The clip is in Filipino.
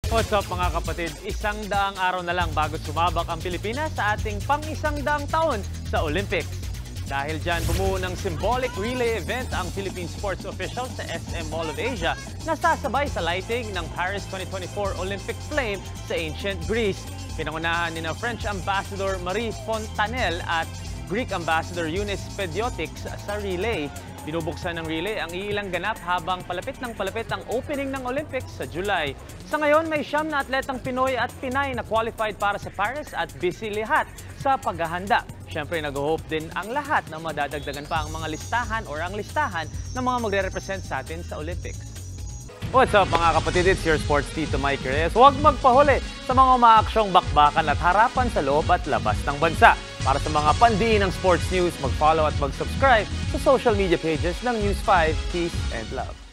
What's up mga kapatid? 100 araw na lang bago sumabak ang Pilipinas sa ating pang-100 taon sa Olympics. Dahil dyan, bumuo ng symbolic relay event ang Philippine sports officials sa SM Mall of Asia na sasabay sa lighting ng Paris 2024 Olympic flame sa ancient Greece. Pinangunahan ni French Ambassador Marie Fontanelle at Greek Ambassador Younis Pediotics sa relay. Binubuksan ng relay ang ilang ganap habang palapit ang opening ng Olympics sa July. Sa ngayon, may 9 na atletang Pinoy at Pinay na qualified para sa Paris at busy lahat sa paghahanda. Siyempre, nag-hope din ang lahat na madadagdagan pa ang mga listahan o ang listahan ng mga magre-represent sa atin sa Olympics. What's up mga kapatid? It's your sports Tito Mike Reyes. Huwag magpahuli sa mga umaaksyong bakbakan at harapan sa loob at labas ng bansa. Para sa mga pandiin ng sports news, mag-follow at mag-subscribe sa social media pages ng News 5. Peace and love.